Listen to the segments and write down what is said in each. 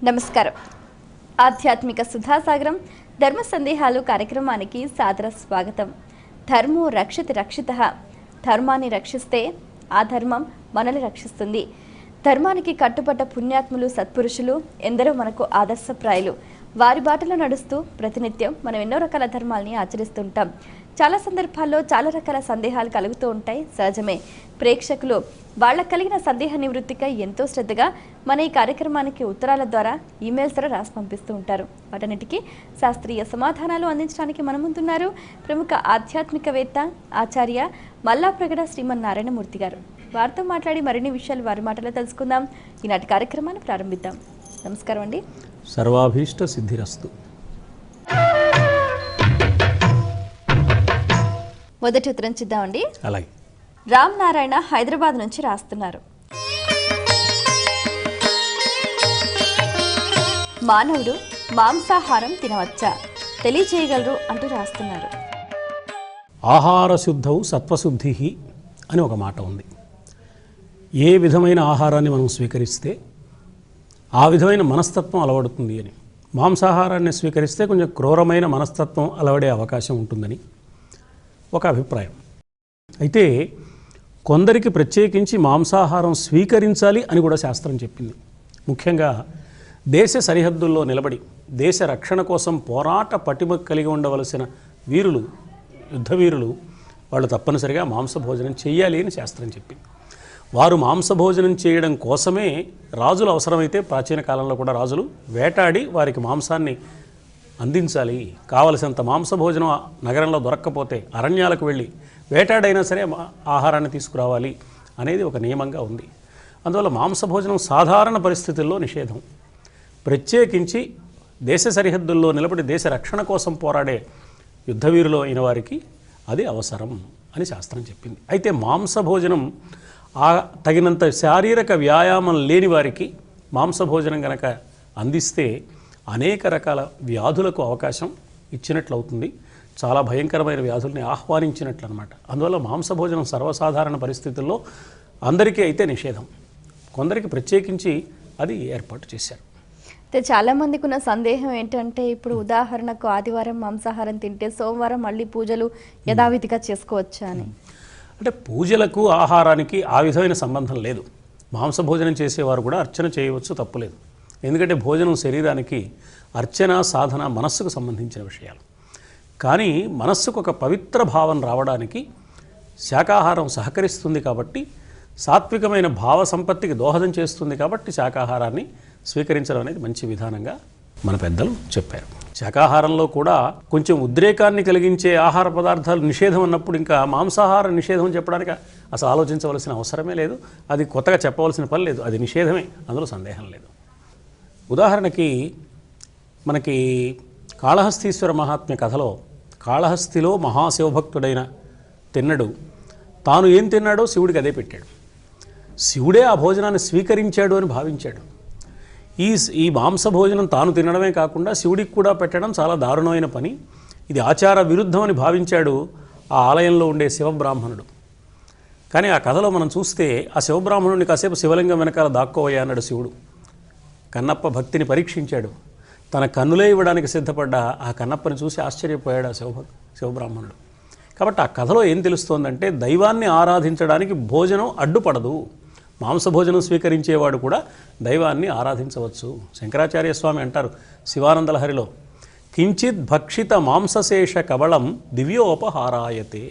నమస్కారం. ఆధ్యాత్మిక సుధాసాగరం ధర్మ సందేహాలు కార్యక్రమానికి సాదర స్వాగతం. ధర్మో రక్షతి రక్షితః. ధర్మాన్ని రక్షిస్తే ఆ ధర్మం మనల్ని రక్షిస్తుంది. ధర్మానికి కట్టుబడ్డ పుణ్యాత్ములు సత్పురుషులు ఎందరో మనకు ఆదర్శప్రాయులు. వారి బాటలో నడుస్తూ ప్రతినిత్యం మనం ఎన్నో రకాల ధర్మాల్ని ఆచరిస్తుంటాం. చాలా సందర్భాల్లో చాలా రకాల సందేహాలు కలుగుతూ ఉంటాయి, సహజమే. ప్రేక్షకులు వాళ్ళకు కలిగిన సందేహ నివృత్తికై ఎంతో శ్రద్ధగా మన ఈ కార్యక్రమానికి ఉత్తరాల ద్వారా ఈమెయిల్స్ ద్వారా రాసి పంపిస్తూ ఉంటారు. వాటన్నిటికీ శాస్త్రీయ సమాధానాలు అందించడానికి మన ముందున్నారు ప్రముఖ ఆధ్యాత్మికవేత్త ఆచార్య మల్లాప్రగడ శ్రీమన్నారాయణమూర్తి గారు. వారితో మాట్లాడి మరిన్ని విషయాలు వారి మాటలో తెలుసుకుందాం. ఈనాటి కార్యక్రమాన్ని ప్రారంభిద్దాం. నమస్కారం అండి. సర్వాభీష్ట సిద్ధిరస్తు. మొదటి ఉత్తరం చూద్దామండి. అలాగే. రామ్ నారాయణ హైదరాబాద్ నుంచి రాస్తున్నారు. మానవుడు మాంసాహారం తినవచ్చా తెలియజేయగలరు అంటూ రాస్తున్నారు. ఆహార శుద్ధౌ సత్వశుద్ధి అని ఒక మాట ఉంది. ఏ విధమైన ఆహారాన్ని మనం స్వీకరిస్తే ఆ విధమైన మనస్తత్వం అలవడుతుంది అని. మాంసాహారాన్ని స్వీకరిస్తే కొంచెం క్రూరమైన మనస్తత్వం అలవడే అవకాశం ఉంటుందని ఒక అభిప్రాయం. అయితే కొందరికి ప్రత్యేకించి మాంసాహారం స్వీకరించాలి అని కూడా శాస్త్రం చెప్పింది. ముఖ్యంగా దేశ సరిహద్దుల్లో నిలబడి దేశ రక్షణ కోసం పోరాట పటిమ కలిగి ఉండవలసిన వీరులు, యుద్ధవీరులు, వాళ్ళు తప్పనిసరిగా మాంసభోజనం చేయాలి అని శాస్త్రం చెప్పింది. వారు మాంసభోజనం చేయడం కోసమే రాజులు అవసరమైతే ప్రాచీన కాలంలో కూడా రాజులు వేటాడి వారికి మాంసాన్ని అందించాలి. కావలసినంత మాంసభోజనం నగరంలో దొరక్కపోతే అరణ్యాలకు వెళ్ళి వేటాడైనా సరే ఆహారాన్ని తీసుకురావాలి అనేది ఒక నియమంగా ఉంది. అందువల్ల మాంసభోజనం సాధారణ పరిస్థితుల్లో నిషేధం. ప్రత్యేకించి దేశ సరిహద్దుల్లో నిలబడి దేశ రక్షణ కోసం పోరాడే యుద్ధవీరులు అయిన వారికి అది అవసరం అని శాస్త్రం చెప్పింది. అయితే మాంసభోజనం తగినంత శారీరక వ్యాయామం లేని వారికి మాంసభోజనం కనుక అందిస్తే అనేక రకాల వ్యాధులకు అవకాశం ఇచ్చినట్లు అవుతుంది. చాలా భయంకరమైన వ్యాధుల్ని ఆహ్వానించినట్లు అనమాట. అందువల్ల మాంసభోజనం సర్వసాధారణ పరిస్థితుల్లో అందరికీ అయితే నిషేధం, కొందరికి ప్రత్యేకించి అది ఏర్పాటు చేశారు. అయితే చాలామందికి ఉన్న సందేహం ఏంటంటే, ఇప్పుడు ఉదాహరణకు ఆదివారం మాంసాహారం తింటే సోమవారం మళ్ళీ పూజలు యథావిధిగా చేసుకోవచ్చా అని. అంటే పూజలకు ఆహారానికి ఆ విధమైన సంబంధం లేదు. మాంసభోజనం చేసేవారు కూడా అర్చన చేయవచ్చు, తప్పులేదు. ఎందుకంటే భోజనం శరీరానికి, అర్చన సాధన మనస్సుకు సంబంధించిన విషయాలు. కానీ మనస్సుకు ఒక పవిత్ర భావం రావడానికి శాకాహారం సహకరిస్తుంది కాబట్టి, సాత్వికమైన భావ సంపత్తికి దోహదం చేస్తుంది కాబట్టి శాకాహారాన్ని స్వీకరించడం అనేది మంచి విధానంగా మన పెద్దలు చెప్పారు. శాకాహారంలో కూడా కొంచెం ఉద్రేకాన్ని కలిగించే ఆహార పదార్థాలు నిషేధం అన్నప్పుడు ఇంకా మాంసాహార నిషేధం చెప్పడానికి అసలు ఆలోచించవలసిన అవసరమే లేదు. అది కొత్తగా చెప్పవలసిన పని లేదు, అది నిషేధమే, అందులో సందేహం లేదు. ఉదాహరణకి మనకి కాళహస్తీశ్వర మహాత్మ్య కథలో కాళహస్తిలో మహాశివభక్తుడైన తిన్నడు తాను ఏం తిన్నాడో శివుడికి అదే పెట్టాడు. శివుడే ఆ భోజనాన్ని స్వీకరించాడు అని భావించాడు. ఈ మాంసభోజనం తాను తినడమే కాకుండా శివుడికి కూడా పెట్టడం చాలా దారుణమైన పని, ఇది ఆచార విరుద్ధం అని భావించాడు ఆ ఆలయంలో ఉండే శివబ్రాహ్మణుడు. కానీ ఆ కథలో మనం చూస్తే ఆ శివబ్రాహ్మణుడిని కాసేపు శివలింగం వెనకాల దాక్కోవయ్యా అన్నాడు శివుడు. కన్నప్ప భక్తిని పరీక్షించాడు. తన కన్నులే ఇవ్వడానికి సిద్ధపడ్డ ఆ కన్నప్పని చూసి ఆశ్చర్యపోయాడు ఆ శివబ్రాహ్మణుడు. కాబట్టి ఆ కథలో ఏం తెలుస్తోందంటే, దైవాన్ని ఆరాధించడానికి భోజనం అడ్డుపడదు. మాంసభోజనం స్వీకరించేవాడు కూడా దైవాన్ని ఆరాధించవచ్చు. శంకరాచార్య స్వామి అంటారు శివానందలహరిలో, కించిత్ భక్షిత మాంసశేష కవళం దివ్యోపహారాయతే.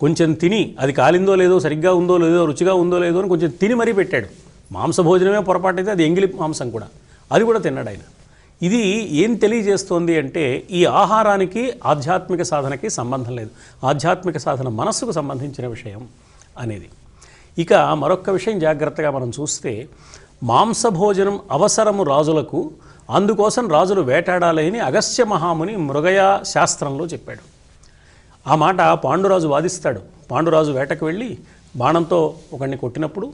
కొంచెం తిని, అది కాలిందో లేదో, సరిగ్గా ఉందో లేదో, రుచిగా ఉందో లేదో అని కొంచెం తిని మరీ పెట్టాడు. మాంసభోజనమే పొరపాటైతే అది ఎంగిలి మాంసం కూడా, అది కూడా తిన్నాడు ఆయన. ఇది ఏం తెలియజేస్తోంది అంటే, ఈ ఆహారానికి ఆధ్యాత్మిక సాధనకి సంబంధం లేదు. ఆధ్యాత్మిక సాధన మనస్సుకు సంబంధించిన విషయం అనేది. ఇక మరొక విషయం జాగ్రత్తగా మనం చూస్తే, మాంసభోజనం అవసరము రాజులకు, అందుకోసం రాజులు వేటాడాలని అగస్త్య మహాముని మృగయ శాస్త్రంలో చెప్పాడు. ఆ మాట పాండురాజు వాదిస్తాడు. పాండురాజు వేటకు వెళ్ళి బాణంతో ఒకడిని కొట్టినప్పుడు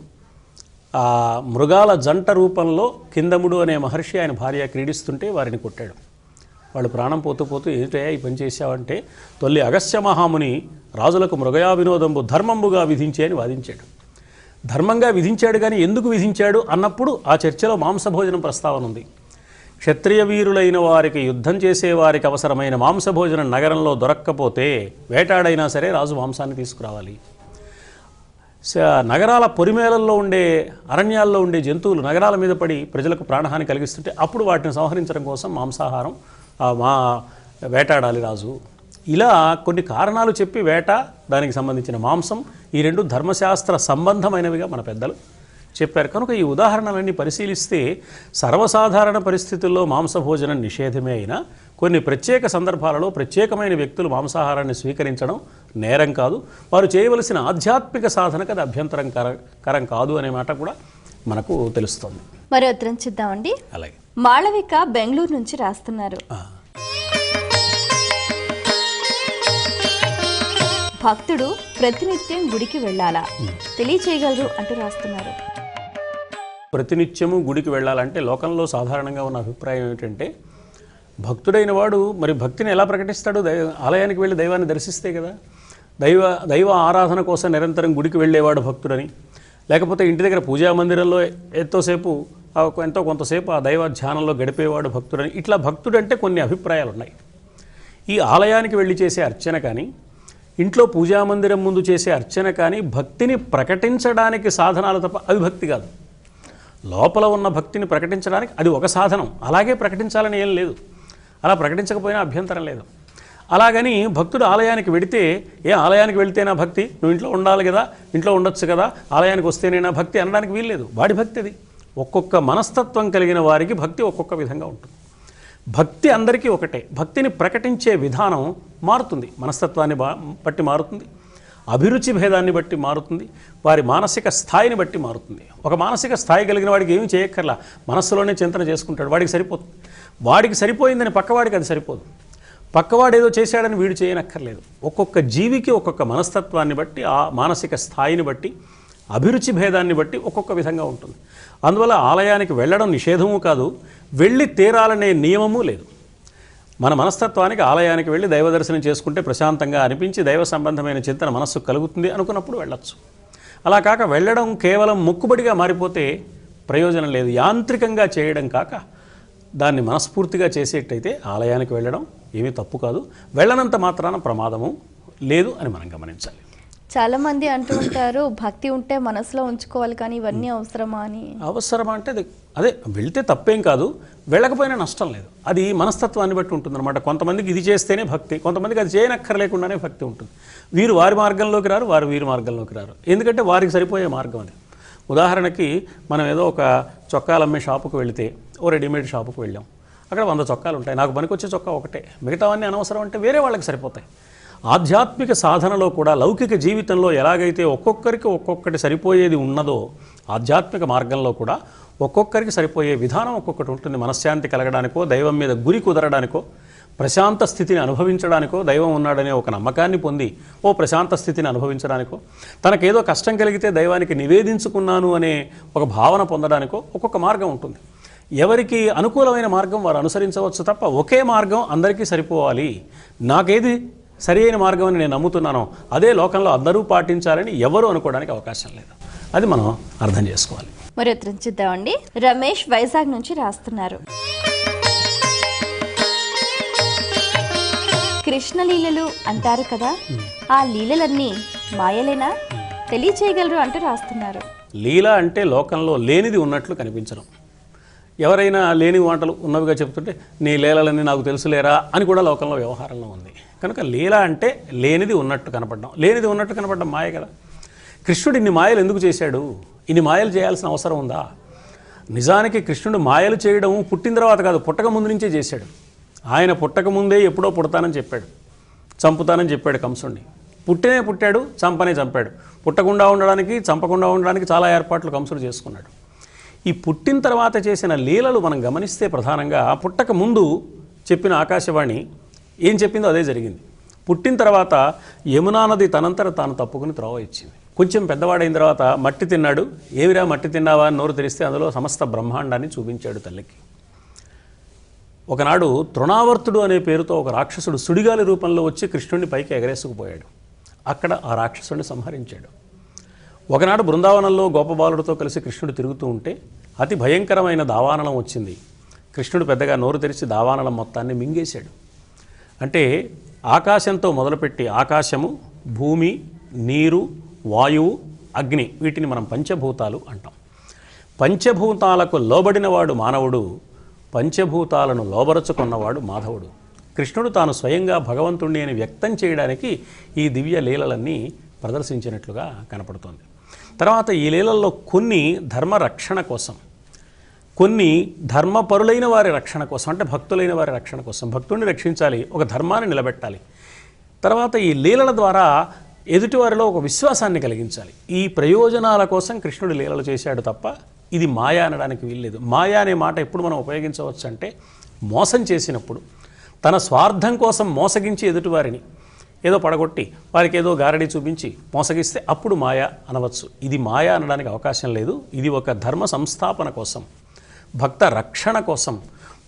ఆ మృగాల జంట రూపంలో కిందముడు అనే మహర్షి ఆయన భార్య క్రీడిస్తుంటే వారిని కొట్టాడు. వాళ్ళు ప్రాణం పోతూ పోతూ ఏంటో ఈ పని చేశావంటే, తొల్లి అగస్త్య మహాముని రాజులకు మృగయా వినోదంబు ధర్మంబుగా విధించే అని వాదించాడు. ధర్మంగా విధించాడు కానీ ఎందుకు విధించాడు అన్నప్పుడు ఆ చర్చలో మాంసభోజనం ప్రస్తావన ఉంది. క్షత్రియ వీరులైన వారికి, యుద్ధం చేసేవారికి అవసరమైన మాంసభోజనం నగరంలో దొరక్కపోతే వేటాడైనా సరే రాజు మాంసాన్ని తీసుకురావాలి. నగరాల పొరిమేళల్లో ఉండే, అరణ్యాల్లో ఉండే జంతువులు నగరాల మీద పడి ప్రజలకు ప్రాణహాని కలిగిస్తుంటే అప్పుడు వాటిని సంహరించడం కోసం మాంసాహారం వేటాడాలి రాజు. ఇలా కొన్ని కారణాలు చెప్పి వేట, దానికి సంబంధించిన మాంసం, ఈ రెండు ధర్మశాస్త్ర సంబంధమైనవిగా మన పెద్దలు చెప్పారు. కనుక ఈ ఉదాహరణలన్నీ పరిశీలిస్తే సర్వసాధారణ పరిస్థితుల్లో మాంసభోజనం నిషేధమే అయినా కొన్ని ప్రత్యేక సందర్భాలలో ప్రత్యేకమైన వ్యక్తులు మాంసాహారాన్ని స్వీకరించడం నేరం కాదు. వారు చేయవలసిన ఆధ్యాత్మిక సాధనకు అది అభ్యంతరకరం కాదు అనే మాట కూడా మనకు తెలుస్తుంది. మరి ఉత్తరం చూద్దామండి. అలాగే మాళవిక బెంగళూరు నుంచి రాస్తున్నారు. భక్తుడు ప్రతినిత్యం గుడికి వెళ్ళాలా, తెలియచేయగలరు అంటూ రాస్తున్నారు. ప్రతినిత్యము గుడికి వెళ్ళాలంటే లోకంలో సాధారణంగా ఉన్న అభిప్రాయం ఏమిటంటే, భక్తుడైన వాడు మరి భక్తిని ఎలా ప్రకటిస్తాడు? ఆలయానికి వెళ్ళి దైవాన్ని దర్శిస్తే కదా. దైవ ఆరాధన కోసం నిరంతరం గుడికి వెళ్ళేవాడు భక్తుడని, లేకపోతే ఇంటి దగ్గర పూజా మందిరంలో ఎంతో కొంతసేపు ఆ దైవ ధ్యానంలో గడిపేవాడు భక్తుడని, ఇట్లా భక్తుడు అంటే కొన్ని అభిప్రాయాలు ఉన్నాయి. ఈ ఆలయానికి వెళ్ళి చేసే అర్చన కానీ, ఇంట్లో పూజామందిరం ముందు చేసే అర్చన కానీ భక్తిని ప్రకటించడానికి సాధనాలు తప్ప అవి భక్తి కాదు. లోపల ఉన్న భక్తిని ప్రకటించడానికి అది ఒక సాధనం, అలాగే ప్రకటించాలని ఏం లేదు. అలా ప్రకటించకపోయినా అభ్యంతరం లేదు. అలాగని భక్తుడు ఆలయానికి వెడితే, ఆలయానికి వెళితేనా భక్తి, నువ్వు ఇంట్లో ఉండాలి కదా, ఇంట్లో ఉండొచ్చు కదా, ఆలయానికి వస్తేనేనా భక్తి అనడానికి వీల్లేదు. వాడి భక్తి అది. ఒక్కొక్క మనస్తత్వం కలిగిన వారికి భక్తి ఒక్కొక్క విధంగా ఉంటుంది. భక్తి అందరికీ ఒకటే. భక్తిని ప్రకటించే విధానం మారుతుంది, మనస్తత్వాన్ని బట్టి మారుతుంది, అభిరుచి భేదాన్ని బట్టి మారుతుంది, వారి మానసిక స్థాయిని బట్టి మారుతుంది. ఒక మానసిక స్థాయి కలిగిన వాడికి ఏమీ చేయక్కర్లా, మనస్సులోనే చింతన చేసుకుంటాడు, వాడికి సరిపోతుంది. వాడికి సరిపోయిందని పక్కవాడికి అది సరిపోదు. పక్కవాడు ఏదో చేశాడని వీడు చేయనక్కర్లేదు. ఒక్కొక్క జీవికి ఒక్కొక్క మనస్తత్వాన్ని బట్టి, ఆ మానసిక స్థాయిని బట్టి, అభిరుచి భేదాన్ని బట్టి ఒక్కొక్క విధంగా ఉంటుంది. అందువల్ల ఆలయానికి వెళ్ళడం నిషేధము కాదు, వెళ్ళి తీరాలనే నియమము లేదు. మన మనస్తత్వానికి ఆలయానికి వెళ్ళి దైవ దర్శనం చేసుకుంటే ప్రశాంతంగా అనిపించి దైవ సంబంధమైన చింతన మనస్సుకు కలుగుతుంది అనుకున్నప్పుడు వెళ్ళొచ్చు. అలా కాక వెళ్ళడం కేవలం మొక్కుబడిగా మారిపోతే ప్రయోజనం లేదు. యాంత్రికంగా చేయడం కాక దాన్ని మనస్ఫూర్తిగా చేసేటైతే ఆలయానికి వెళ్ళడం ఏమీ తప్పు కాదు. వెళ్ళనంత మాత్రాన ప్రమాదము లేదు అని మనం గమనించాలి. చాలా మంది అంటూ ఉంటారు, భక్తి ఉంటే మనసులో ఉంచుకోవాలి కానీ ఇవన్నీ అవసరమా అని. అవసరమా అంటే అదే వెళ్తే తప్పేం కాదు, వెళ్ళకపోయినా నష్టం లేదు. అది మనస్తత్వాన్ని బట్టి ఉంటుందన్నమాట. కొంతమందికి ఇది చేస్తేనే భక్తి, కొంతమందికి అది చేయనక్కర్లేకుండానే భక్తి ఉంటుంది. వీరు వారి మార్గంలోకి రారు, వారు వీరి మార్గంలోకి రారు. ఎందుకంటే వారికి సరిపోయే మార్గం అది. ఉదాహరణకి మనం ఏదో ఒక చొక్కాలు అమ్మే షాపుకు వెళితే, ఓ రెడీమేడ్ షాపుకు వెళ్ళాం, అక్కడ 100 చొక్కాలు ఉంటాయి, నాకు పనికొచ్చే చొక్కా ఒకటే, మిగతావన్నీ అనవసరం అంటే వేరే వాళ్ళకి సరిపోతాయి. ఆధ్యాత్మిక సాధనలో కూడా లౌకిక జీవితంలో ఎలాగైతే ఒక్కొక్కరికి ఒక్కొక్కటి సరిపోయేది ఉన్నదో, ఆధ్యాత్మిక మార్గంలో కూడా ఒక్కొక్కరికి సరిపోయే విధానం ఒక్కొక్కటి ఉంటుంది. మనశ్శాంతి కలగడానికో, దైవం మీద గురి కుదరడానికో, ప్రశాంత స్థితిని అనుభవించడానికో, దైవం ఉన్నాడనే ఒక నమ్మకాన్ని పొంది ఓ ప్రశాంత స్థితిని అనుభవించడానికో, తనకేదో కష్టం కలిగితే దైవానికి నివేదించుకున్నాను అనే ఒక భావన పొందడానికో ఒక్కొక్క మార్గం ఉంటుంది. ఎవరికి అనుకూలమైన మార్గం వారు అనుసరించవచ్చు తప్ప ఒకే మార్గం అందరికీ సరిపోవాలి, నాకేది సరి అయిన మార్గం అని నేను నమ్ముతున్నానో అదే లోకంలో అందరూ పాటించాలని ఎవరు అనుకోవడానికి అవకాశం లేదు. అది మనం అర్థం చేసుకోవాలి. మరి ఉత్తరం చూద్దామండి. రమేష్ వైజాగ్ నుంచి రాస్తున్నారు. కృష్ణ లీలలు అంటారు కదా, ఆ లీలలన్నీ మాయలేనా, తెలియచేయగలరు అంటూ రాస్తున్నారు. లీల అంటే లోకంలో లేనిది ఉన్నట్లు కనిపించడం. ఎవరైనా లేని మాటలు ఉన్నవిగా చెప్తుంటే నీ లీలలన్నీ నాకు తెలుసులేరా అని కూడా లోకంలో వ్యవహారంలో ఉంది. కనుక లీల అంటే లేనిది ఉన్నట్టు కనపడడం. లేనిది ఉన్నట్టు కనపడడం మాయ కదా. కృష్ణుడు ఇన్ని మాయలు ఎందుకు చేశాడు? ఇన్ని మాయలు చేయాల్సిన అవసరం ఉందా? నిజానికి కృష్ణుడు మాయలు చేయడం పుట్టిన తర్వాత కాదు, పుట్టక ముందు నుంచే చేశాడు. ఆయన పుట్టక ముందే ఎప్పుడో పుడతానని చెప్పాడు, చంపుతానని చెప్పాడు కంసుడిని. పుట్టాడు, చంపనే చంపాడు. పుట్టకుండా ఉండడానికి, చంపకుండా ఉండడానికి చాలా ఏర్పాట్లు కంసుడు చేసుకున్నాడు. ఈ పుట్టిన తర్వాత చేసిన లీలలు మనం గమనిస్తే ప్రధానంగా పుట్టక ముందు చెప్పిన ఆకాశవాణి ఏం చెప్పిందో అదే జరిగింది. పుట్టిన తర్వాత యమునా నది తనంతట తాను తప్పుకుని త్రోవ ఇచ్చింది. కొంచెం పెద్దవాడైన తర్వాత మట్టి తిన్నాడు. ఏవిరా మట్టి తిన్నావా అని నోరు తెరిస్తే అందులో సమస్త బ్రహ్మాండాన్ని చూపించాడు తల్లికి. ఒకనాడు తృణావర్తుడు అనే పేరుతో ఒక రాక్షసుడు సుడిగాలి రూపంలో వచ్చి కృష్ణుడిని పైకి ఎగరేసుకుపోయాడు. అక్కడ ఆ రాక్షసుడిని సంహరించాడు. ఒకనాడు బృందావనంలో గోపబాలుడితో కలిసి కృష్ణుడు తిరుగుతూ ఉంటే అతి భయంకరమైన దావానలం వచ్చింది. కృష్ణుడు పెద్దగా నోరు తెరిచి దావానలం మొత్తాన్ని మింగేశాడు. అంటే ఆకాశంతో మొదలుపెట్టి ఆకాశము, భూమి, నీరు, వాయువు, అగ్ని, వీటిని మనం పంచభూతాలు అంటాం. పంచభూతాలకు లోబడినవాడు మానవుడు, పంచభూతాలను లోబరచుకున్నవాడు మాధవుడు. కృష్ణుడు తాను స్వయంగా భగవంతుణ్ణి అని వ్యక్తం చేయడానికి ఈ దివ్య లీలలన్నీ ప్రదర్శించినట్లుగా కనపడుతోంది. తర్వాత ఈ లీలల్లో కొన్ని ధర్మ రక్షణ కోసం, కొన్ని ధర్మపరులైన వారి రక్షణ కోసం, అంటే భక్తులైన వారి రక్షణ కోసం, భక్తుడిని రక్షించాలి, ఒక ధర్మాన్ని నిలబెట్టాలి. తర్వాత ఈ లీలల ద్వారా ఎదుటివారిలో ఒక విశ్వాసాన్ని కలిగించాలి. ఈ ప్రయోజనాల కోసం కృష్ణుడు లీలలు చేశాడు తప్ప ఇది మాయా అనడానికి వీల్లేదు. మాయా అనే మాట ఎప్పుడు మనం ఉపయోగించవచ్చు అంటే మోసం చేసినప్పుడు, తన స్వార్థం కోసం మోసగించి ఎదుటివారిని ఏదో పడగొట్టి వారికి ఏదో గారడి చూపించి మోసగిస్తే అప్పుడు మాయా అనవచ్చు. ఇది మాయా అనడానికి అవకాశం లేదు. ఇది ఒక ధర్మ సంస్థాపన కోసం, భక్త రక్షణ కోసం,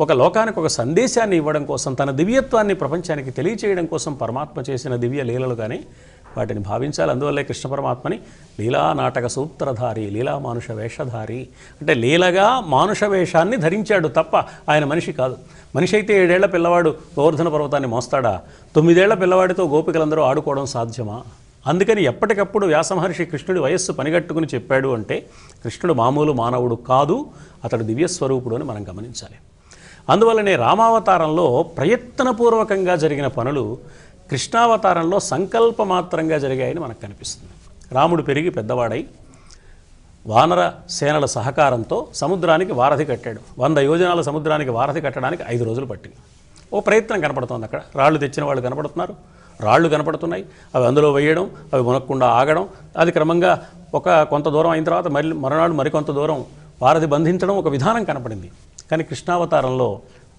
ఒక లోకానికి ఒక సందేశాన్ని ఇవ్వడం కోసం, తన దివ్యత్వాన్ని ప్రపంచానికి తెలియచేయడం కోసం పరమాత్మ చేసిన దివ్య లీలలుగానే వాటిని భావించాలి. అందువల్లే కృష్ణ పరమాత్మని లీలా నాటక సూత్రధారి, లీలా మానుష వేషధారి, అంటే లీలగా మానుష వేషాన్ని ధరించాడు తప్ప ఆయన మనిషి కాదు. మనిషి అయితే 7 ఏళ్ల పిల్లవాడు గోవర్ధన పర్వతాన్ని మోస్తాడా? 9 ఏళ్ల పిల్లవాడితో గోపికలందరూ ఆడుకోవడం సాధ్యమా? అందుకని ఎప్పటికప్పుడు వ్యాసమహర్షి కృష్ణుడి వయస్సు పనిగట్టుకుని చెప్పాడు అంటే కృష్ణుడు మామూలు మానవుడు కాదు, అతడు దివ్యస్వరూపుడు అని మనం గమనించాలి. అందువల్లనే రామావతారంలో ప్రయత్నపూర్వకంగా జరిగిన పనులు కృష్ణావతారంలో సంకల్పమాత్రంగా జరిగాయని మనకు కనిపిస్తుంది. రాముడు పెరిగి పెద్దవాడై వానర సేనల సహకారంతో సముద్రానికి వారధి కట్టాడు. 100 యోజనాల సముద్రానికి వారధి కట్టడానికి 5 రోజులు పట్టింది. ఓ ప్రయత్నం కనపడుతోంది. అక్కడ రాళ్ళు తెచ్చిన వాళ్ళు కనపడుతున్నారు, రాళ్ళు కనపడుతున్నాయి, అవి అందులో వేయడం, అవి మునక్కుండా ఆగడం, అది క్రమంగా కొంత దూరం అయిన తర్వాత మరునాడు మరికొంత దూరం వారధి బంధించడం, ఒక విధానం కనపడింది. కానీ కృష్ణావతారంలో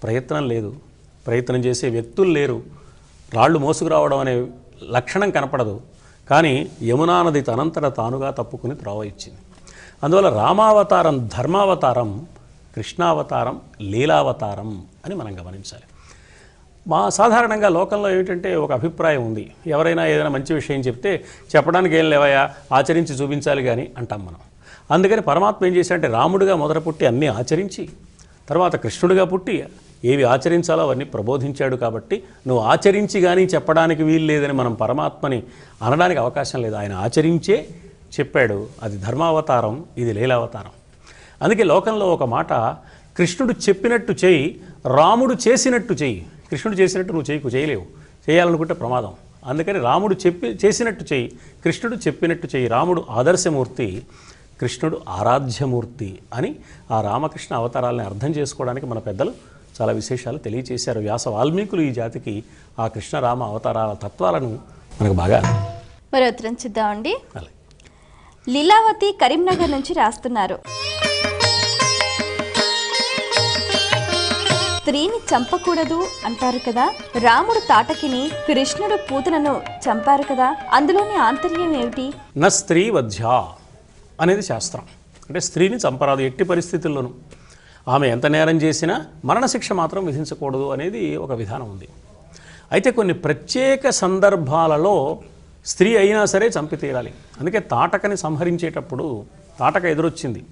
ప్రయత్నం లేదు, ప్రయత్నం చేసే వ్యక్తులు లేరు, రాళ్ళు మోసుకురావడం అనే లక్షణం కనపడదు. కానీ యమునా నది తనంతట తానుగా తప్పుకుని త్రోవ ఇచ్చింది. అందువల్ల రామావతారం ధర్మావతారం, కృష్ణావతారం లీలావతారం అని మనం గమనించాలి. సాధారణంగా లోకంలో ఏమిటంటే ఒక అభిప్రాయం ఉంది, ఎవరైనా ఏదైనా మంచి విషయం చెప్తే చెప్పడానికి ఏం లేవయా, ఆచరించి చూపించాలి కానీ అంటాం మనం. అందుకని పరమాత్మ ఏం చేశాడంటే రాముడిగా మొదట పుట్టి అన్నీ ఆచరించి, తర్వాత కృష్ణుడిగా పుట్టి ఏవి ఆచరించాలో అవన్నీ ప్రబోధించాడు. కాబట్టి నువ్వు ఆచరించి కానీ చెప్పడానికి వీలు లేదని మనం పరమాత్మని అనడానికి అవకాశం లేదు. ఆయన ఆచరించే చెప్పాడు. అది ధర్మావతారం, ఇది లీలావతారం. అందుకే లోకంలో ఒక మాట, కృష్ణుడు చెప్పినట్టు చేయి, రాముడు చేసినట్టు చేయి. కృష్ణుడు చేసినట్టు నువ్వు చేయలేవు, చేయాలనుకుంటే ప్రమాదం. అందుకని రాముడు చేసినట్టు చేయి, కృష్ణుడు చెప్పినట్టు చేయి. రాముడు ఆదర్శమూర్తి, కృష్ణుడు ఆరాధ్యమూర్తి అని ఆ రామకృష్ణ అవతారాలని అర్థం చేసుకోవడానికి మన పెద్దలు చాలా విశేషాలు తెలియచేశారు. వ్యాస వాల్మీకులు ఈ జాతికి ఆ కృష్ణరామ అవతారాల తత్వాలను మనకు బాగా. మరి ఉత్తరం చూద్దామండి. లీలావతి కరీంనగర్ నుంచి రాస్తున్నారు. స్త్రీని చంపకూడదు అంటారు కదా, రాముడు తాటకిని, కృష్ణుడు పూతనను చంపారు కదా, అందులోని ఆంతర్యం ఏమిటి? నా స్త్రీ వధ్య అనేది శాస్త్రం. అంటే స్త్రీని చంపరాదు ఎట్టి పరిస్థితుల్లోనూ. ఆమె ఎంత నేరం చేసినా మరణశిక్ష మాత్రం విధించకూడదు అనేది ఒక విధానం ఉంది. అయితే కొన్ని ప్రత్యేక సందర్భాలలో స్త్రీ అయినా సరే చంపి తీరాలి. అందుకే తాటకని సంహరించేటప్పుడు తాటక ఎదురొచ్చింది.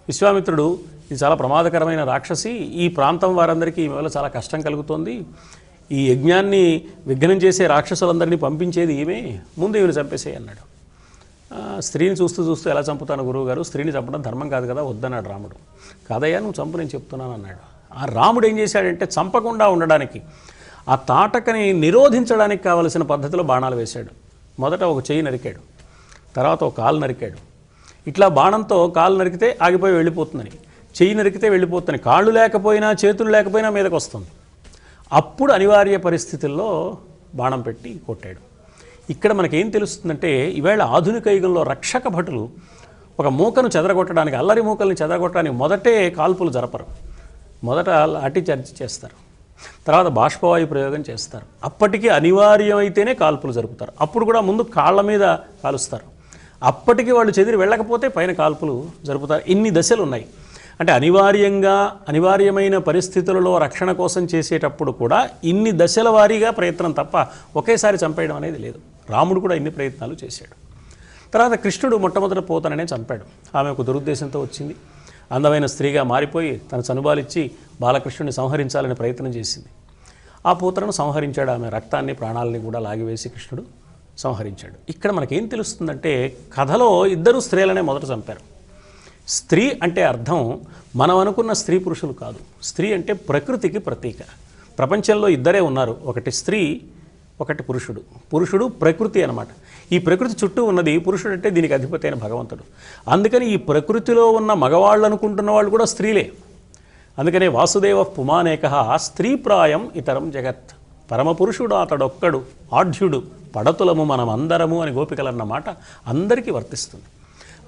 విశ్వామిత్రుడు, ఇది చాలా ప్రమాదకరమైన రాక్షసి, ఈ ప్రాంతం వారందరికీ ఈ వల్ల చాలా కష్టం కలుగుతోంది, ఈ యజ్ఞాన్ని విఘ్నం చేసే రాక్షసులందరినీ పంపించేది ఈమె, ముందు ఈమెను చంపేసే అన్నాడు. స్త్రీని చూస్తూ ఎలా చంపుతాను గురువుగారు, స్త్రీని చంపడం ధర్మం కాదు కదా, వద్దన్నాడు రాముడు. కాదయ్యా నువ్వు చంపు, నేను చెప్తున్నాను అన్నాడు. ఆ రాముడు ఏం చేశాడంటే చంపకుండా ఉండడానికి, ఆ తాటకని నిరోధించడానికి కావలసిన పద్ధతిలో బాణాలు వేశాడు. మొదట ఒక చెయ్యి నరికాడు, తర్వాత ఒక కాలు నరికాడు. ఇట్లా బాణంతో కాలు నరికితే ఆగిపోయి వెళ్ళిపోతుందని, చెయ్యి నరికితే వెళ్ళిపోతుంది, కాళ్ళు లేకపోయినా చేతులు లేకపోయినా మీదకి వస్తుంది. అప్పుడు అనివార్య పరిస్థితుల్లో బాణం పెట్టి కొట్టాడు. ఇక్కడ మనకేం తెలుస్తుందంటే ఈవేళ ఆధునిక యుగంలో రక్షక భటులు ఒక మూకను చెదరగొట్టడానికి, అల్లరి మూకల్ని చెదరగొట్టడానికి మొదటే కాల్పులు జరపరు. మొదట లాఠీ చార్జ్ చేస్తారు, తర్వాత బాష్పవాయు ప్రయోగం చేస్తారు. అప్పటికి అనివార్యమైతేనే కాల్పులు జరుపుతారు. అప్పుడు కూడా ముందు కాళ్ళ మీద కాలుస్తారు. అప్పటికి వాళ్ళు చెదిరి వెళ్ళకపోతే పైన కాల్పులు జరుపుతారు. ఇన్ని దశలు ఉన్నాయి. అంటే అనివార్యమైన పరిస్థితులలో రక్షణ కోసం చేసేటప్పుడు కూడా ఇన్ని దశల వారీగా ప్రయత్నం తప్ప ఒకేసారి చంపేయడం అనేది లేదు. రాముడు కూడా ఇన్ని ప్రయత్నాలు చేశాడు. తర్వాత కృష్ణుడు మొట్టమొదట పోతననే చంపాడు. ఆమె ఒక దురుద్దేశంతో వచ్చింది, అందమైన స్త్రీగా మారిపోయి తన చనుబాలిచ్చి బాలకృష్ణుడిని సంహరించాలని ప్రయత్నం చేసింది. ఆ పూతను సంహరించాడు. ఆమె రక్తాన్ని ప్రాణాలని కూడా లాగివేసి కృష్ణుడు సంహరించాడు. ఇక్కడ మనకేం తెలుస్తుందంటే కథలో ఇద్దరు స్త్రీలనే మొదట చంపారు. స్త్రీ అంటే అర్థం మనం అనుకున్న స్త్రీ పురుషులు కాదు. స్త్రీ అంటే ప్రకృతికి ప్రతీక. ప్రపంచంలో ఇద్దరే ఉన్నారు, ఒకటి స్త్రీ, ఒకటి పురుషుడు. పురుషుడు ప్రకృతి అన్నమాట. ఈ ప్రకృతి చుట్టూ ఉన్నది పురుషుడు, అంటే దీనికి అధిపతి అయిన భగవంతుడు. అందుకని ఈ ప్రకృతిలో ఉన్న మగవాళ్ళు అనుకుంటున్న వాళ్ళు కూడా స్త్రీలే. అందుకనే వాసుదేవ పుమానేక స్త్రీప్రాయం ఇతరం జగత్, పరమపురుషుడు అతడొక్కడు ఆఢ్యుడు పడతులము మనం అందరము అని గోపికలన్న మాట అందరికీ వర్తిస్తుంది.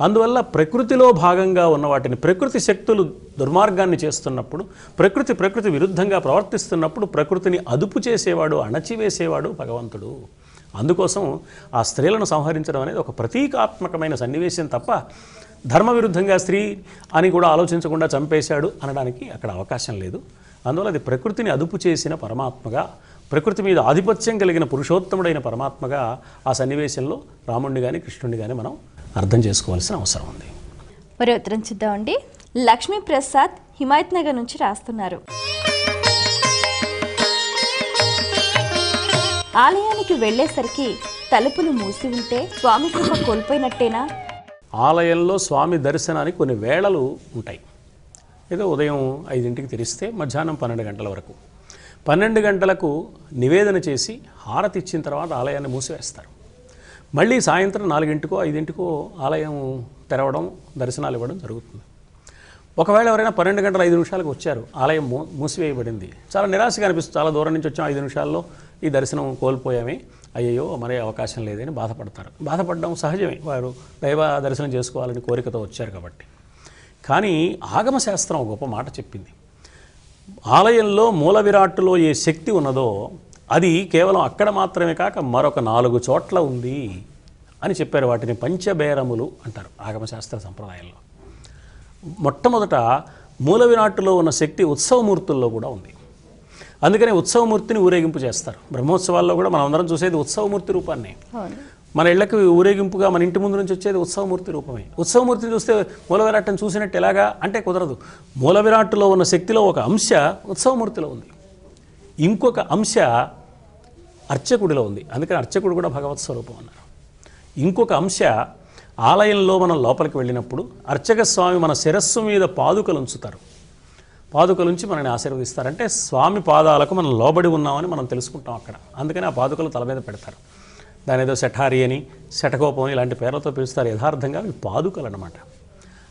అందువల్ల ప్రకృతిలో భాగంగా ఉన్న వాటిని, ప్రకృతి శక్తులు దుర్మార్గాన్ని చేస్తున్నప్పుడు, ప్రకృతి విరుద్ధంగా ప్రవర్తిస్తున్నప్పుడు ప్రకృతిని అదుపు చేసేవాడు, అణచివేసేవాడు భగవంతుడు. అందుకోసం ఆ స్త్రీలను సంహరించడం అనేది ఒక ప్రతీకాత్మకమైన సన్నివేశం తప్ప ధర్మ విరుద్ధంగా స్త్రీ అని కూడా ఆలోచించకుండా చంపేశాడు అనడానికి అక్కడ అవకాశం లేదు. అందువల్ల అది ప్రకృతిని అదుపు చేసిన పరమాత్మగా, ప్రకృతి మీద ఆధిపత్యం కలిగిన పురుషోత్తముడైన పరమాత్మగా ఆ సన్నివేశంలో రాముడిని కానీ కృష్ణుడిని కానీ మనం అర్థం చేసుకోవాల్సిన అవసరం ఉంది. మరి ఉత్తరం చూద్దామండి. లక్ష్మీప్రసాద్ హిమాయత్ నగర్ నుంచి రాస్తున్నారు. ఆలయానికి వెళ్ళేసరికి తలుపులు మూసి ఉంటే స్వామి కృప కోల్పోయినట్టేనా? ఆలయంలో స్వామి దర్శనానికి కొన్ని వేళలు ఉంటాయి. ఏదో ఉదయం 5ంటికి తెరిస్తే మధ్యాహ్నం 12 గంటల వరకు. 12 గంటలకు నివేదన చేసి హారతి ఇచ్చిన తర్వాత ఆలయాన్ని మూసివేస్తారు. మళ్ళీ సాయంత్రం 4ంటికో 5ంటికో ఆలయం తెరవడం, దర్శనాలు ఇవ్వడం జరుగుతుంది. ఒకవేళ ఎవరైనా 12 గంటల 5 నిమిషాలకు వచ్చారు, ఆలయం మూసివేయబడింది, చాలా నిరాశగా అనిపిస్తుంది. చాలా దూరం నుంచి వచ్చాం, 5 నిమిషాల్లో ఈ దర్శనం కోల్పోయామే, అయ్యయ్యో మరే అవకాశం లేదని బాధపడతారు. బాధపడడం సహజమే, వారు దైవ దర్శనం చేసుకోవాలని కోరికతో వచ్చారు కాబట్టి. కానీ ఆగమశాస్త్రం గొప్ప మాట చెప్పింది. ఆలయంలో మూల విరాట్టులో ఏ శక్తి ఉన్నదో అది కేవలం అక్కడ మాత్రమే కాక మరొక 4 చోట్ల ఉంది అని చెప్పారు. వాటిని పంచబేరములు అంటారు ఆగమశాస్త్ర సంప్రదాయంలో. మొట్టమొదట మూల విరాట్టులో ఉన్న శక్తి ఉత్సవమూర్తుల్లో కూడా ఉంది. అందుకనే ఉత్సవమూర్తిని ఊరేగింపు చేస్తారు. బ్రహ్మోత్సవాల్లో కూడా మనం అందరం చూసేది ఉత్సవమూర్తి రూపాన్ని. మన ఇళ్లకు ఊరేగింపుగా మన ఇంటి ముందు నుంచి వచ్చేది ఉత్సవమూర్తి రూపమే. ఉత్సవమూర్తిని చూస్తే మూల విరాట్ని చూసినట్టు ఎలాగా అంటే కుదరదు. మూల విరాట్టులో ఉన్న శక్తిలో ఒక అంశ ఉత్సవమూర్తిలో ఉంది, ఇంకొక అంశ అర్చకుడిలో ఉంది. అందుకని అర్చకుడు కూడా భగవత్ స్వరూపం అన్నారు. ఇంకొక అంశ ఆలయంలో మనం లోపలికి వెళ్ళినప్పుడు అర్చక స్వామి మన శిరస్సు మీద పాదుకలు ఉంచుతారు. పాదుకలు ఉంచి మనని ఆశీర్వదిస్తారంటే స్వామి పాదాలకు మనం లోబడి ఉన్నామని మనం తెలుసుకుంటాం అక్కడ. అందుకని ఆ పాదుకలు తల మీద పెడతారు. దాని ఏదో శఠారి అని, శఠకోపం అని ఇలాంటి పేర్లతో పిలుస్తారు. యథార్థంగా అవి పాదుకలు అన్నమాట.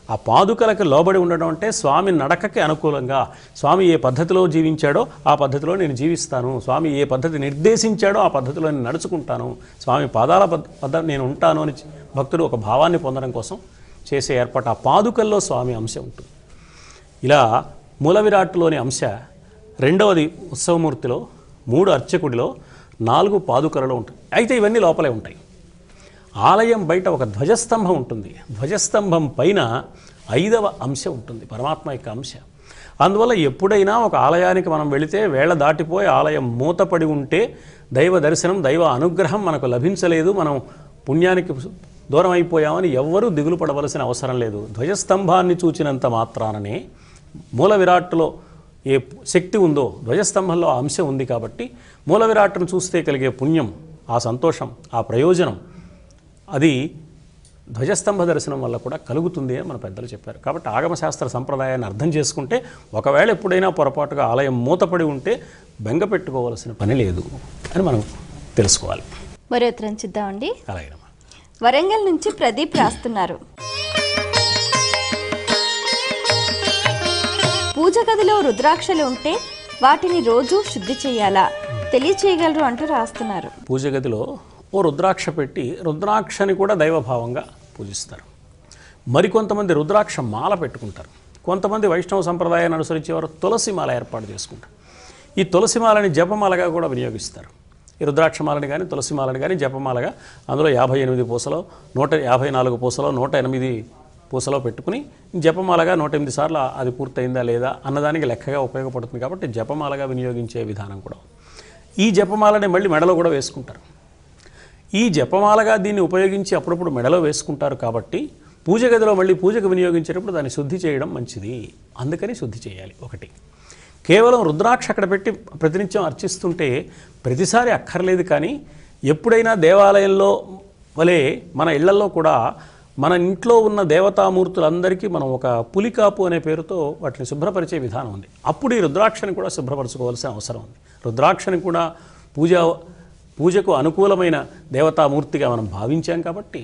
ఆ పాదుకలకు లోబడి ఉండడం అంటే స్వామి నడకకి అనుకూలంగా, స్వామి ఏ పద్ధతిలో జీవించాడో ఆ పద్ధతిలో నేను జీవిస్తాను, స్వామి ఏ పద్ధతి నిర్దేశించాడో ఆ పద్ధతిలో నేను నడుచుకుంటాను, స్వామి పాదాల పద్ధతి నేను ఉంటాను అని భక్తుడు ఒక భావాన్ని పొందడం కోసం చేసే ఏర్పాటు. ఆ పాదుకల్లో స్వామి అంశ ఉంటుంది. ఇలా మూల విరాట్టులోని అంశ, రెండవది ఉత్సవమూర్తిలో, 3 అర్చకుడిలో, 4 పాదుకలలో ఉంటుంది. అయితే ఇవన్నీ లోపలే ఉంటాయి. ఆలయం బయట ఒక ధ్వజస్తంభం ఉంటుంది. ధ్వజస్తంభం పైన 5వ అంశ ఉంటుంది, పరమాత్మ యొక్క అంశ. అందువల్ల ఎప్పుడైనా ఒక ఆలయానికి మనం వెళితే వేళ దాటిపోయి ఆలయం మూతపడి ఉంటే దైవ దర్శనం, దైవ అనుగ్రహం మనకు లభించలేదు, మనం పుణ్యానికి దూరం అయిపోయామని ఎవ్వరూ దిగులు పడవలసిన అవసరం లేదు. ధ్వజస్తంభాన్ని చూచినంత మాత్రాననే మూల విరాట్టులో ఏ శక్తి ఉందో ధ్వజస్తంభంలో ఆ అంశం ఉంది కాబట్టి మూల విరాట్టును చూస్తే కలిగే పుణ్యం, ఆ సంతోషం, ఆ ప్రయోజనం అది ధ్వజస్తంభ దర్శనం వల్ల కూడా కలుగుతుంది అని మన పెద్దలు చెప్పారు. కాబట్టి ఆగమశాస్త్ర సంప్రదాయాన్ని అర్థం చేసుకుంటే ఒకవేళ ఎప్పుడైనా పొరపాటుగా ఆలయం మూతపడి ఉంటే బెంగ పెట్టుకోవాల్సిన పని లేదు అని మనం తెలుసుకోవాలి. మరో ఉత్తరం చూద్దామండి. అలాగే వరంగల్ నుంచి ప్రదీప్ రాస్తున్నారు. పూజ గదిలో రుద్రాక్షలు ఉంటే వాటిని రోజు శుద్ధి చేయాలా, తెలియచేయగలరు అంటూ రాస్తున్నారు. పూజ గదిలో ఓ రుద్రాక్ష పెట్టి రుద్రాక్షని కూడా దైవభావంగా పూజిస్తారు. మరికొంతమంది రుద్రాక్ష మాల పెట్టుకుంటారు. కొంతమంది వైష్ణవ సంప్రదాయాన్ని అనుసరించేవారు తులసి మాల ఏర్పాటు చేసుకుంటారు. ఈ తులసి మాలని జపమాలగా కూడా వినియోగిస్తారు. ఈ రుద్రాక్షమాలని కానీ తులసి మాలని కానీ జపమాలగా అందులో 58 పూసలో 154 పూసలో 108 పూసలో పెట్టుకుని జపమాలగా 108 సార్లు అది పూర్తయిందా లేదా అన్నదానికి లెక్కగా ఉపయోగపడుతుంది. కాబట్టి జపమాలగా వినియోగించే విధానం కూడా. ఈ జపమాలని మళ్ళీ మెడలో కూడా వేసుకుంటారు. ఈ జపమాలగా దీన్ని ఉపయోగించి అప్పుడప్పుడు మెడలో వేసుకుంటారు కాబట్టి పూజ గదిలో మళ్ళీ పూజకు వినియోగించేటప్పుడు దాన్ని శుద్ధి చేయడం మంచిది. అందుకని శుద్ధి చేయాలి. ఒకటి, కేవలం రుద్రాక్ష అక్కడ పెట్టి ప్రతినిత్యం అర్చిస్తుంటే ప్రతిసారి అక్కర్లేదు. కానీ ఎప్పుడైనా దేవాలయంలో వలె మన ఇళ్లలో కూడా మన ఇంట్లో ఉన్న దేవతామూర్తులందరికీ మనం ఒక పులికాపు అనే పేరుతో వాటిని శుభ్రపరిచే విధానం ఉంది. అప్పుడు ఈ రుద్రాక్షని కూడా శుభ్రపరచుకోవాల్సిన అవసరం ఉంది. రుద్రాక్షని కూడా పూజకు అనుకూలమైన దేవతామూర్తిగా మనం భావించాం కాబట్టి,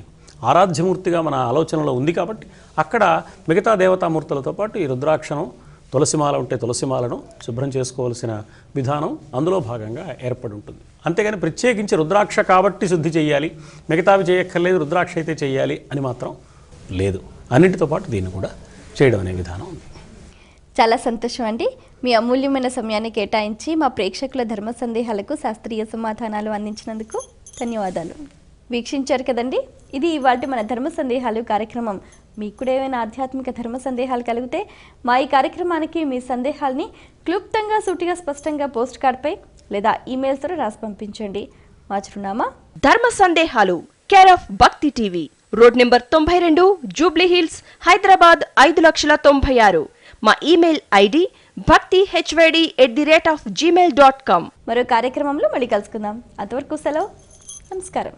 ఆరాధ్యమూర్తిగా మన ఆలోచనలో ఉంది కాబట్టి, అక్కడ మిగతా దేవతామూర్తులతో పాటు ఈ రుద్రాక్షను, తులసిమాల ఉంటే తులసిమాలను శుభ్రం చేసుకోవాల్సిన విధానం అందులో భాగంగా ఏర్పడి ఉంటుంది. అంతేగాని ప్రత్యేకించి రుద్రాక్ష కాబట్టి శుద్ధి చేయాలి, మిగతావి చేయక్కర్లేదు, రుద్రాక్ష అయితే చేయాలి అని మాత్రం లేదు. అన్నింటితో పాటు దీన్ని కూడా చేయడం అనే విధానం ఉంది. చాలా సంతోషం అండి. మీ అమూల్యమైన సమయాన్ని కేటాయించి మా ప్రేక్షకుల ధర్మ సందేహాలకు శాస్త్రీయ సమాధానాలు అందించినందుకు ధన్యవాదాలు. వీక్షించారు కదండి, ఇది ఇవాల్టి మన ధర్మ సందేహాలు కార్యక్రమం. మీకు కూడా ఏమైనా ఆధ్యాత్మిక ధర్మ సందేహాలు కలిగితే మా ఈ కార్యక్రమానికి మీ సందేహాల్ని క్లుప్తంగా, సూటిగా, స్పష్టంగా పోస్ట్ కార్డ్పై లేదా ఈమెయిల్స్ ద్వారా రాసి పంపించండి. మా చిరునామా ధర్మ సందేహాలు, కేర్ ఆఫ్ భక్తి TV, road number 92, Jubilee hills, Hyderabad 5,96,000. మా ఈమెయిల్ ఐడి bhaktihyd@gmail.com. మరో కార్యక్రమంలో మళ్ళీ కలుసుకుందాం. అంతవరకు సెలవు. నమస్కారం.